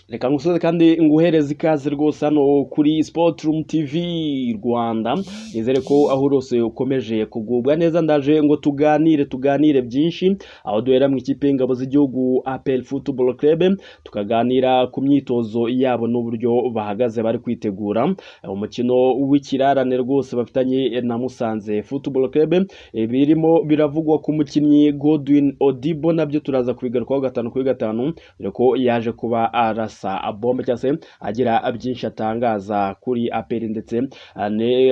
Reka ngusoze kandi nguhereze ikaze rwose hano kuri Sportroom TV Rwanda. Nizere ko aho rose ukomeje kugubwa neza, ndaje ngo tuganire byinshi, aho duhera mu ikipe y'ingabo z'igihugu APR Football Club, tukaganira ku myitozo yabo n'uburyo bahagaze bari kwitegura umukino w'ikirarane rwose bafitanye na Musanze Football Club. Birimo biravugwa ku mukinnyi Godwin Odibo, nabyo turaza kubigarukaho gatanu kuri gatanu, dore ko yaje kuba arasa bombe cyangwa se agira byinshi atangaza kuri APR ndetse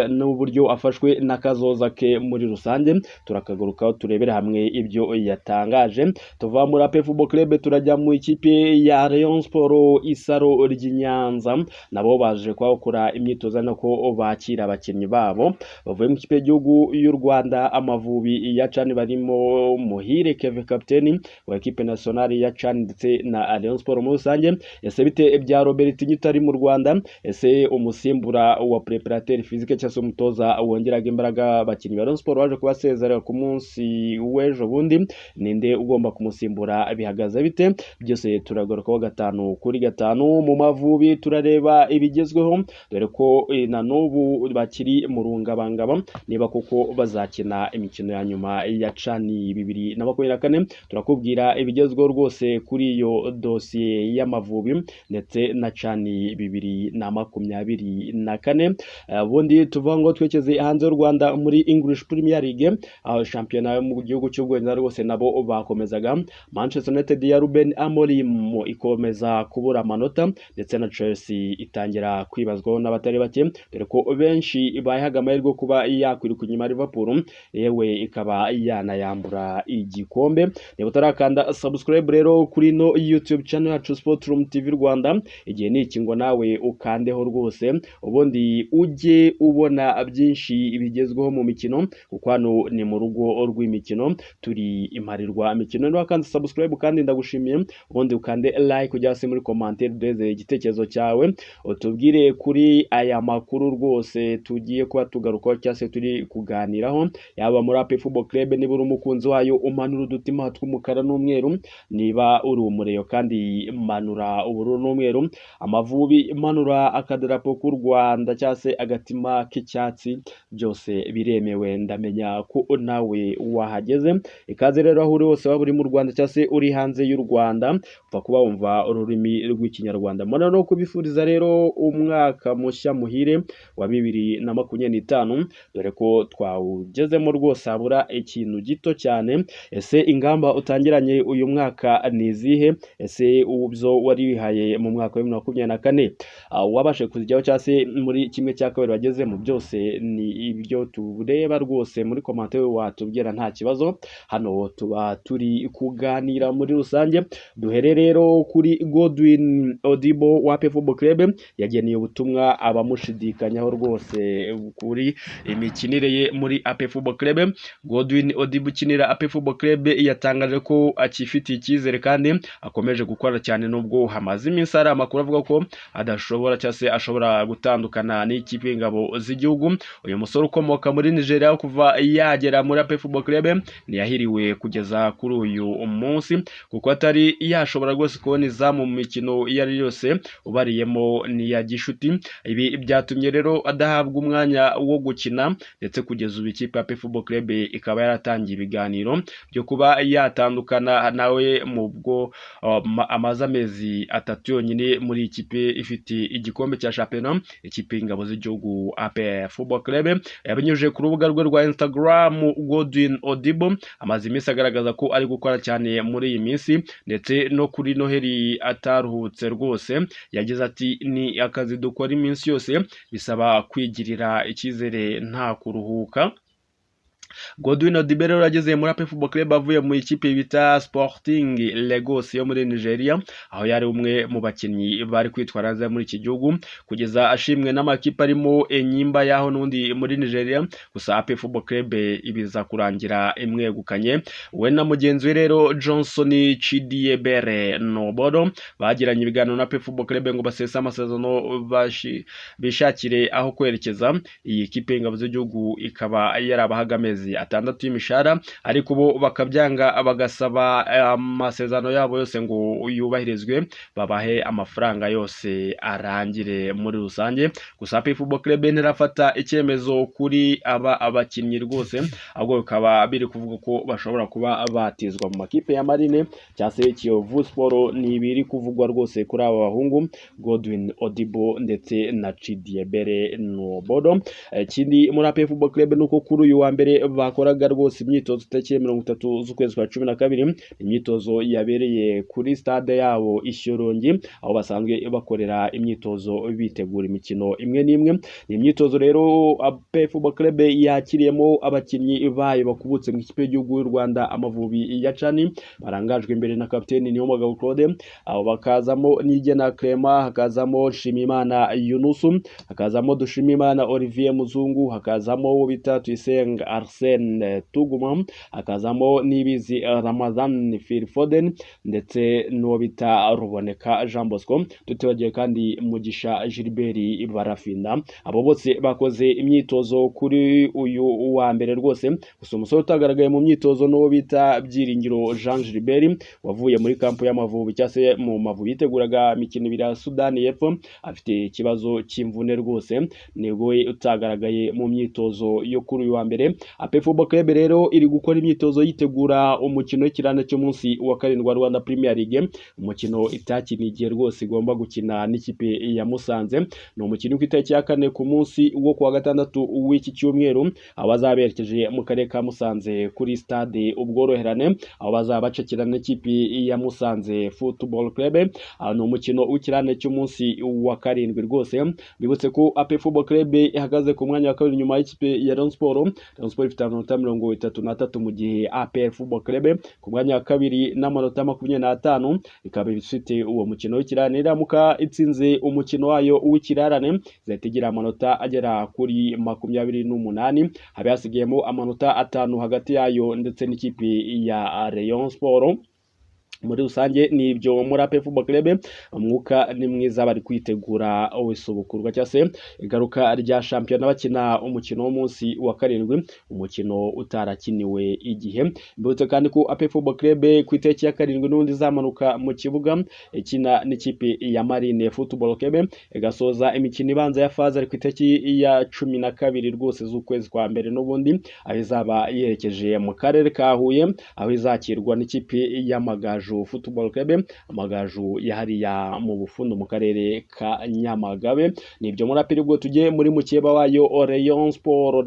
n'uburyo afashwe n'akazoza ke muri rusange. Turakagarukaho turebera hamwe ibyo yatangaje. Tuva muri APR Football Club turajya mu ikipe ya Rayon Sport Isaro ry'Inyanza, nabo baje kwakora imyitozo nako bakira abakinnyi babo bavuye mu ikipe y'igihugu y'u Rwanda Amavubi ya CHAN, barimo Muhire Kevin kapiteni wa equipe nationale ya CHAN ndetse na Rayon Sport muri rusange. Ese bite bya Robert Nyitari mu Rwanda? Ese umusimbura wa preparateur physique cyangwa se umutoza wongeraga imbaraga abakinnyi ba Rayon Sport waje kubasezera ku munsi w'ejo bundi, ninde ugomba kumusimbura? Bihagaze bite? Byose turagarukaho gatanu kuri gatanu. Mu Mavubi turareba ibigezweho, dore ko na n'ubu bakiri mu rungabangaba niba koko bazakina imikino ya nyuma ya CHAN 2024. Turakubwira ibigezweho rwose kuri iyo dosiye y'Amavubi ndetse na CHAN 2024. Ubundi tuvuga ngo twekeze hanze y'u Rwanda muri English Premier League, aho shampiyona yo mu gihugu cy'Ubwongereza rwose nabo bakomezaga. Manchester United ya Ruben Amorim ikomeza kubura amanota, ndetse na Chelsea itangira kwibazwaho n'abatari bake, dore ko benshi bayihaga amahirwe kuba yakwiruka inyuma Liverpool, yewe ikaba yanayambura igikombe. Niba utarakanda subscribe rero kuri no YouTube channel yacu Sportroom TV Rwanda, igihe niki ngo nawe ukandeho rwose, ubundi ujye ubona byinshi bigezweho mu mikino, kuko hano ni mu rugo rw'imikino, turi imparirwa imikino. Niba kandi subscribe kandi ndagushimiye, ubundi ukande like kujya se muri commentaire duheze igitekerezo cyawe, utubwire kuri aya makuru rwose tugiye kuba tugarukaho cyangwa se turi kuganiraho, yaba muri APR Football Club. Niba uri umukunzi wayo umanura udutima tw'umukara n'umweru, niba uri umureyo kandi manura ubururu n'umweru, Amavubi manura akadarapo k'u Rwanda cyangwa se agatima k'icyatsi, byose biremewe. Ndamenya ko nawe wahageze. Ikaze rero aho uri hose, waba uri mu Rwanda cyangwa se uri hanze y'u Rwanda, upfa kuba wumva ururimi rw'ikinyarwanda. Mbona no kubifuriza rero umwaka mushya muhire wa 2025, dore ko twawugezemo rwose habura ikintu gito cyane. Ese ingamba utangiranye uyu mwaka ni izihe? Ese ubyo wari wihaye mu mwaka wa 2024 wabashe kuzijyaho cyangwa se muri kimwe cya kabiri bagezemo? Byose ni ibyo tureba rwose muri commentaire watubwira, nta kibazo. Hano tuba turi kuganira muri rusange. Duhere rero kuri Godwin Odibo wa APR Football Club, yageneye ubutumwa abamushidikanyaho rwose kuri imikinire ye muri APR Football Club. Godwin Odibo ukinira APR Football Club yatangaje ko akifitiye icyizere kandi akomeje gukora cyane, nubwo hamaze iminsi hari amakuru avuga ko adashobora cyangwa se ashobora gutandukana n'ikipe y'ingabo z'igihugu. Uyu musore ukomoka muri Nigeria kuva yagera muri APR Football Club ntiyahiriwe kugeza kuri uyu munsi, kuko atari yashobora rwose kubona izamu mu mikino iyo ari yose, ubariyemo n'iya gishuti. Ibi byatumye rero adahabwa umwanya wo gukina, ndetse kugeza ubu ikipe ya APR Football Club ikaba yaratangiye ibiganiro byo kuba yatandukana nawe, mu bwo amaze amezi 3 yonyine muri ikipe ifite igikombe cya shampiyona. Ikipe y'ingabo z'igihugu APR Football Club yabinyujije ku rubuga rwe rwa Instagram. Godwin Odibo amaze iminsi agaragaza ko ari gukora cyane muri iyi minsi, ndetse no kuri Noheli ataruhutse rwose. Yagize ati, ni akazi dukora iminsi yose, bisaba kwigirira icyizere nta kuruhuka. Godwin Odibo rero yageze muri APR Football Club avuye mu ikipe bita Sporting Lagos yo muri Nigeria, aho yari umwe mu bakinnyi bari kwitwara neza muri iki gihugu, kugeza ashimwe n'amakipe arimo Enyimba yaho n'undi muri Nigeria. Gusa APR Football Club ibiza kurangira imwegukanye. We na mugenzi we rero Johnson Chidiebere Nobodo bagiranye ibiganiro na APR Football Club ngo basese amasezerano bishakire aho kwerekeza. Iyi kipe y'ingabo z'igihugu ikaba yarabahaga amezi amezi 6 y'imishahara ariko bo bakabyanga bagasaba amasezerano yabo yose ngo yubahirizwe babahe amafaranga yose arangire muri rusange. Gusa APR Football Club ntirafata icyemezo kuri abakinnyi rwose, ahubwo bikaba biri kuvuga ko bashobora kuba batizwa mu makipe ya Marine cyangwa se Kiyovu Sport. Ni ibiri kuvugwa rwose kuri aba bahungu Godwin Odibo ndetse na Chidiebere Nobodo. Ikindi muri APR Football Club nuko kuri uyu wa mbere bakoraga rwose imyitozo tariki 30 z'ukwezi kwa 12, imyitozo yabereye kuri stade yabo Ishyorongi, aho basanzwe bakorera imyitozo bitegura imikino imwe n'imwe. Ni imyitozo rero APR Football Club yakiriyemo abakinnyi bayo bakubutse mu ikipe y'igihugu y'u Rwanda Amavubi ya Cani, barangajwe imbere na kapiteni Niyomugabo Claude, abo bakazamo Nigena Clement, hakazamo Nshimiyimana Yunusu, hakazamo Dushimimana Olivier Muzungu, hakazamo uwo bita Tuyisenge Arsene Tuguma, hakazamo Nibizi Ramazan Phil Foden ndetse n'uwo bita Ruboneka Jean Bosco, tutibagiye kandi Mugisha Gilbert Barafinda. Abo bose bakoze imyitozo kuri uyu wa mbere rwose. Gusa umusore utagaragaye mu myitozo n'uwo bita Byiringiro Jean Gilbert wavuye muri kampu y'Amavubi cyangwa se mu Mavubi yiteguraga imikino ibiri ya Sudani y'Epfo, afite ikibazo cy'imvune rwose, nibwo utagaragaye mu myitozo yo kuri uyu wa mbere. APR Football Club rero iri gukora imyitozo yitegura umukino w'ikirane cy'umunsi wa 7 wa Rwanda Premier League, umukino itakinigiye rwose igomba gukina n'ikipe ya Musanze. Ni umukino ku itariki ya 4 ku munsi wo kuwa 6 w'iki cyumweru, abazaberekeje mu karere ka Musanze kuri stade Ubworoherane, aho bazabacakira n'ikipe ya Musanze Football Club. Ni umukino w'ikirane cy'umunsi wa 7 rwose. Bibutse ko APR Football Club ihagaze ku mwanya wa 2 nyuma y'ikipe ya Rayon Sport. Rayon Sport ifite amanota 33 mu gihe APR Football Club ku mwanya wa 2 n'amanota 25, ikaba ifite uwo mukino w'ikirane. Iramuka itsinze umukino wayo w'ikirarane zahita igira amanota agera kuri 28, habe hasigiyemo amanota 5 hagati yayo ndetse n'ikipe ya Rayon Sport. Muri rusange ni ibyo muri APR Football Club. Umwuka ni mwiza, bari kwitegura wisubukurwa cyangwa se igaruka rya shampiyona bakina umukino w'umunsi wa 7, umukino utarakiniwe igihe. Mbutse kandi ko APR Football Club ku itariki ya 7 n'undi zamanuka mu kibuga ikina n'ikipe ya Marine Football Club, igasoza imikino ibanza ya faze ku itariki ya 12 rwose z'ukwezi kwa mbere, n'ubundi aho izaba yerekeje mu karere ka Huye, aho izakirwa n'ikipe y'Amagaju Football Club, Amagaju yahariya mu Bufundu mu karere ka Nyamagabe. Nibyo muri APR. Ubwo tujye muri mukeba wayo Rayon Sport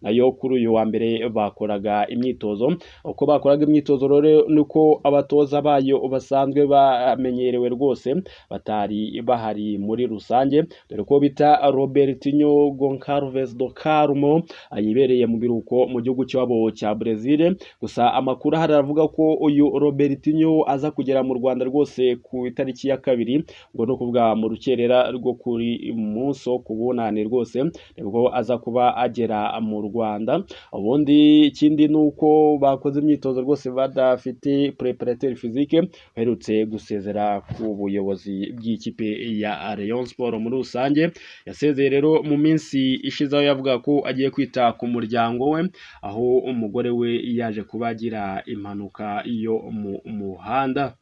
nayo kuri uyu wa mbere bakoraga imyitozo. Uko bakoraga imyitozo rero nuko abatoza bayo basanzwe bamenyerewe rwose batari bahari muri rusange, dore ko bita Robertinho Goncalves do Carmo ayibereye mu biruko mu gihugu cyabo cya Brazil. Gusa amakuru haravuga ko uyu Robertinho aza kugera mu Rwanda rwose ku itariki ya 2, ngo no kuvuga mu rukerera rwo kuri munsi wo kubunani rwose nibwo aza kuba agera mu Rwanda. Ubundi ikindi nuko bakoze imyitozo rwose badafite preparateur physique, baherutse gusezera ku buyobozi bw'ikipe ya Rayon Sport. Muri rusange yasezeye rero mu minsi ishize, aho yavuga ko agiye kwita ku muryango we, aho umugore we yaje kubagira impanuka yo mu muhanda.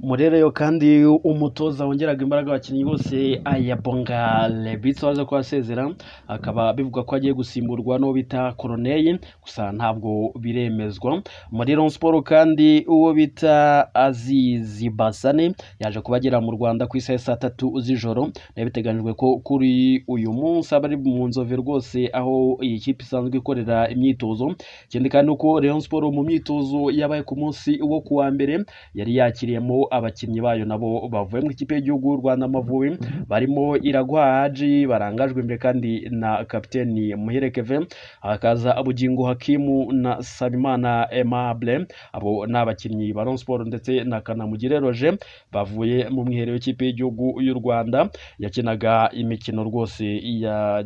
Murereyo kandi umutoza wongeraga imbaraga abakinnyi bose Ayabonga Lebitsa waje kwasezera, akaba bivuga ko agiye gusimburwa no bita Corneille, gusa ntabwo biremezwa. Muri Rayon Sport kandi uwo bita Azizi Basane yaje kubagera mu Rwanda ku isaha 3 z'ijoro, biteganyijwe ko kuri uyu munsi abari mu Nzove rwose aho iyi kipe isanzwe ikorera imyitozo. Ikindi kandi uko Rayon Sport mu myitozo yabaye ku munsi wo kuwa mbere yari yakiriyemo abakinnyi bayo nabo bavuye mu ikipe y'igihugu y'u Rwanda Amavubi, barimo Iragwa Haji barangajwe imbere kandi na kapiteni Muhire Kevin, hakaza Bugingo Hakimu na Salimana Aimable. Abo ni abakinnyi ba Rayon Sport ndetse na Kanamugire Roger bavuye mu mwiherero w'ikipe y'igihugu y'u Rwanda yakinaga imikino rwose ya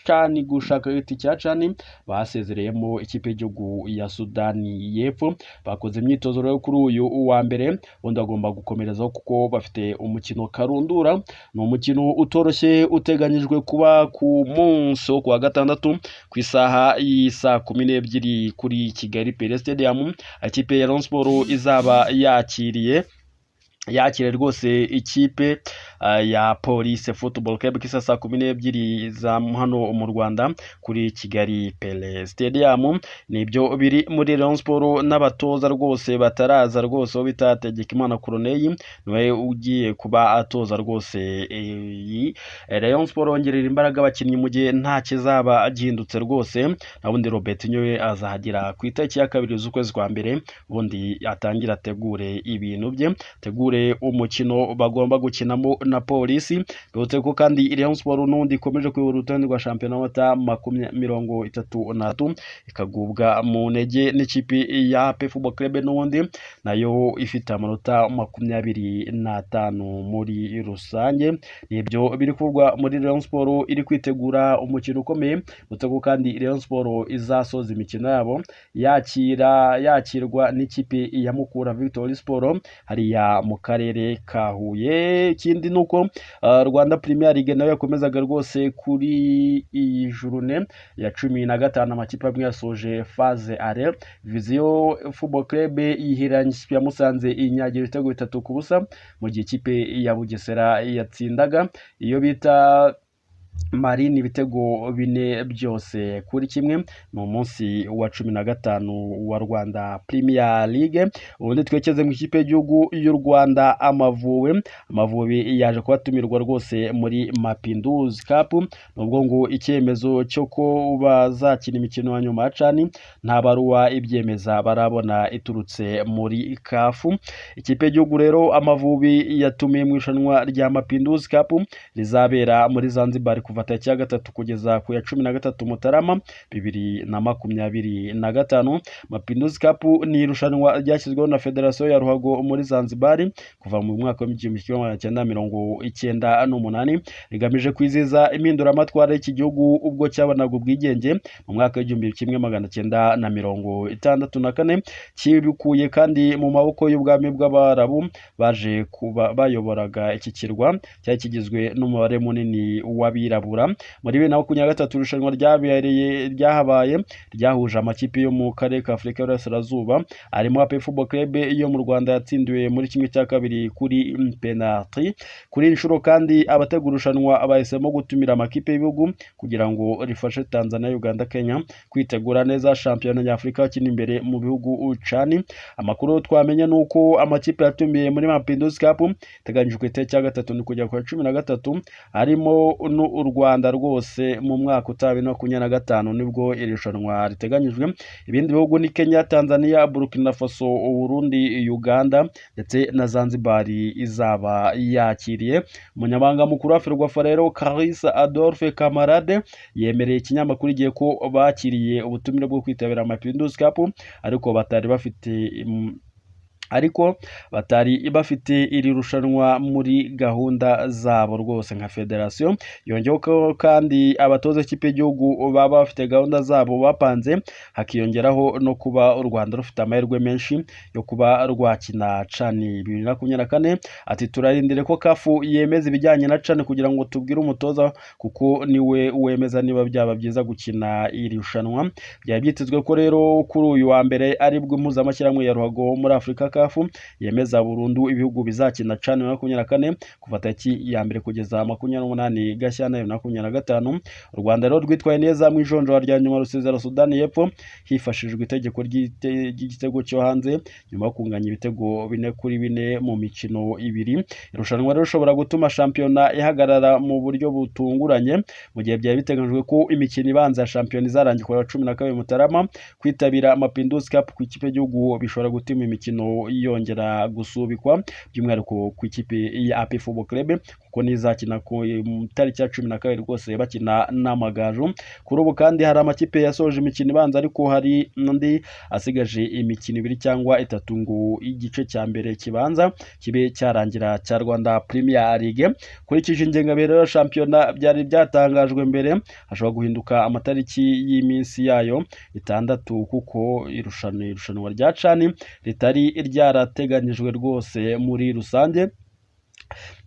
cani gushaka itike ya cani basezereyemo ikipe y'igihugu ya Sudani y'Epfo. Bakoze imyitozo rero kuri uyu wa mbere, ubundi bagomba gukomerezaho kuko bafite umukino karundura. Ni umukino utoroshye uteganyijwe kuba ku munsi wo kuwa gatandatu ku isaha y'isa 12 kuri Kigali Pele Stadium. Ikipe ya Rayon Sports izaba yakire rwose ikipe ya Police Football Club kisa saa 12 za hano mu Rwanda kuri Kigali Pele Stadium. Nibyo biri muri Rayon Sports, n'abatoza rwose bataraza rwose, bita Tegekimana Corneille niwe ugiye kuba atoza rwose Rayon Sports, ongerera imbaraga abakinnyi mu gihe nta kizaba gihindutse rwose. Nabundi Robert Nyowe azahagira ku itariki ya 2 z'ukwezi kwa mbere, ubundi atangira ategure ibintu bye, tegure umukino bagomba gukinamo na Polisi. Bibutse ko kandi Rayon Sports n'undi ikomeje kuyobora urutonde rwa shampiyona y'amata 33 ikagubwa mu ntege n'ikipe ya AP Football Club n'ubundi nayo ifite amanota 25 muri rusange. Nibyo biri kuvugwa muri Rayon Sports iri kwitegura umukino ukomeye. Bibutse ko kandi Rayon Sports izasoza imikino yabo yakirwa n'ikipe ya Mukura Victory Sport hariya mu karere ka Huye. Ikindi nuko Rwanda Premier League nayo yakomezaga rwose kuri iyi journée ya 15 amakipe amwe yasoje phase are. Vision Football Club yihiranye ikipe ya Musanze inyagira ibitego 3-0, mu gihe ikipe ya Bugesera yatsindaga iyo bita Marine ibitego 4 byose kuri kimwe. Ni umunsi wa 15 wa Rwanda Premier League. Ubundi twekeze mu ikipe y'igihugu y'u Rwanda Amavubi yaje kubatumirwa rwose muri Mapinduzi Cup, nubwo ngo icyemezo cyo ko bazakina imikino ya nyuma ya cani nta baruwa ibyemeza barabona iturutse muri CAF. Ikipe y'igihugu rero Amavubi yatumiye mu irushanwa rya Mapinduzi Cup rizabera muri Zanzibar kuva tariki ya 3 kugeza ku ya 13 Mutarama 2025. Mapinduzi Cup ni irushanwa ryashyizweho na Federasiyo ya Ruhago muri Zanzibar kuva mu mwaka wa 1998, rigamije kwizihiza impinduramatwara y'iki gihugu ubwo cyabonaga ubwigenge mu mwaka wa 1964, kibikuye kandi mu maboko y'ubwami bw'Abarabu baje kuba bayoboraga iki kirwa cyari kigizwe n'umubare munini w'abirabura. Muri 2023 irushanwa ryahabaye ryahuje amakipe yo mu karere ka Afurika y'Uburasirazuba arimo AP Football Club yo mu Rwanda yatsindiwe muri kimwe cya kabiri kuri penalty. Kuri inshuro kandi abategura irushanwa bahisemo gutumira amakipe y'ibihugu kugira ngo rifashe Tanzania, Uganda, Kenya kwitegura neza shampiyona y'Afurika akina imbere mu bihugu cani. Amakuru twamenye nuko amakipe yatumiye muri Mapinduzi Cup teganyijwe itariki ya 3 kujya ku 13 harimo n'u Rwanda rwose mu mwaka utaha 2025 nibwo irushanwa riteganyijwe. Ibindi bihugu ni Kenya, Tanzania, Burkina Faso, Burundi, Uganda ndetse na Zanzibar izaba yakiriye. Umunyamabanga mukuru wa Ferwafa rero Clarisse Adolphe Camarade yemereye ikinyamakuru igihe ko bakiriye ubutumire bwo kwitabira Mapinduzi Cup ariko batari bafite iri rushanwa muri gahunda zabo rwose nka federasiyo. Yongeyeho ko kandi abatoza ikipe y'igihugu baba bafite gahunda zabo bapanze, hakiyongeraho no kuba u Rwanda rufite amahirwe menshi yo kuba rwakina cani 2024. Ati turarindire ko kafu yemeza ibijyanye na cani kugira ngo tubwire umutoza kuko niwe wemeza niba byaba byiza gukina iri rushanwa. Byari byitezwe ko rero kuri uyu wa mbere aribwo impuzamashyirahamwe ya ruhago muri Afurika kafu yemeza burundu ibihugu bizakina cani 2024 kuva tariki ya 1 kugeza 28 Gashyantare 2025. U Rwanda rero rwitwaye neza mu ijonjora rya nyuma rusezera Sudani y'Epfo hifashishijwe itegeko ry'igitego cyo hanze nyuma yo kunganya ibitego 4-4 mu mikino ibiri. Irushanwa rero rishobora gutuma shampiyona ihagarara mu buryo butunguranye mu gihe byari biteganyijwe ko imikino ibanza ya shampiyona izarangira ku 12 Mutarama. Kwitabira Mapinduzi Cup ku ikipe y'igihugu bishobora gutuma imikino imikino yongera gusubikwa by'umwihariko ku ikipe ya AP Football Club kuko nizakina ku tariki ya 12 rwose bakina n'Amagaju. Kuri ubu kandi hari amakipe yasoje imikino ibanza ariko hari n'andi asigaje imikino 2 cyangwa 3 ngo igice cya mbere kibanza kibe cyarangira cya Rwanda Premier League. Kurikije ingengabere ya shampiyona byari byatangajwe mbere hashobora guhinduka amatariki y'iminsi yayo 6 kuko irushanwa rya CHAN ritari ryarateganyijwe rwose muri rusange.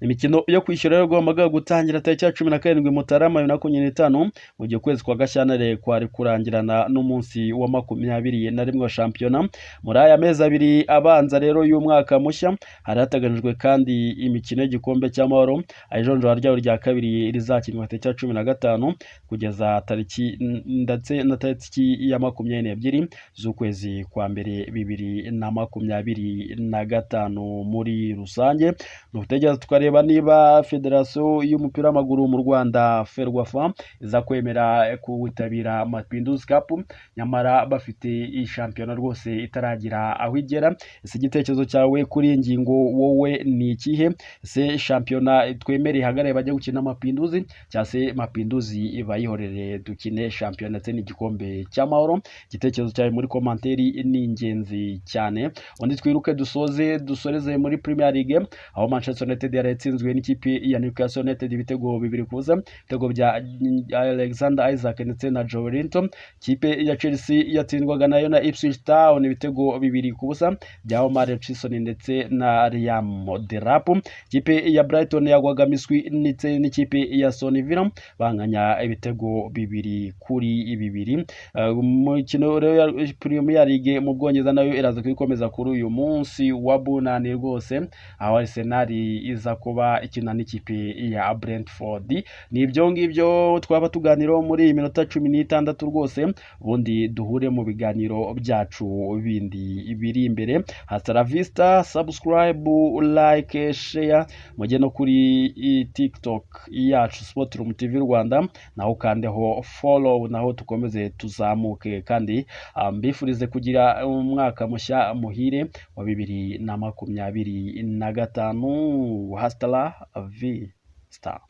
Imikino yo kwishyura yagombaga gutangira tariki ya 17 Mutarama 2025 mu gihe kwezi kwa Gashyantare kwari kurangirana n'umunsi wa 21 wa shampiyona. Muri aya mezi abiri abanza rero y'umwaka mushya hari hateganyijwe kandi imikino y'igikombe cy'amahoro ayijonjora ryayo rya kabiri rizakinwa tariki ya 15 kugeza tariki ndetse na tariki ya 22 z'ukwezi kwa mbere 2025 muri rusange. Nutegeza tukareba niba Federasiyo y'umupira w'amaguru mu Rwanda Ferwafa iza kwemera kuwitabira Mapinduzi Cup nyamara bafite iyi shampiyona rwose itaragira aho igera. Ese igitekerezo cyawe kuri iyi ngingo wowe ni ikihe? Ese shampiyona twemere ihagarare bajya gukina Mapinduzi cyangwa se Mapinduzi bayihorere dukine shampiyona ndetse n'igikombe cy'amahoro? Igitekerezo cyawe muri komanteri ni ingenzi cyane. Undi twiruke dusoreze muri Premier League aho Manchester United yaratsinzwe n'ikipe ya Newcastle United ibitego 2-0, ibitego bya Alexander Isaac ndetse na Joelinton. Ikipe ya Chelsea yatsindwaga nayo na Ipswich Town ibitego 2-0 bya Omar Chison ndetse na Liam Delap. Ikipe ya Brighton yagwaga miswi ndetse n'ikipe ya Aston Villa banganya ibitego 2-2. Umukino rero ya Premier League mu Bwongereza nayo iraza kwikomeza kuri uyu munsi wa bunani rwose aho Arsenal iza kuba ikina n'ikipe ya Brentford. Ni ibyo ngibyo twaba tuganiraho muri iyi minota 16 rwose, ubundi duhure mu biganiro byacu bindi biri imbere. Hasta la vista, subscribe, like, share, mujye no kuri TikTok yacu Sportroom TV Rwanda naho kandeho follow naho tukomeze tuzamuke kandi mbifurize kugira umwaka mushya muhire wa 2025. Hasta la vista.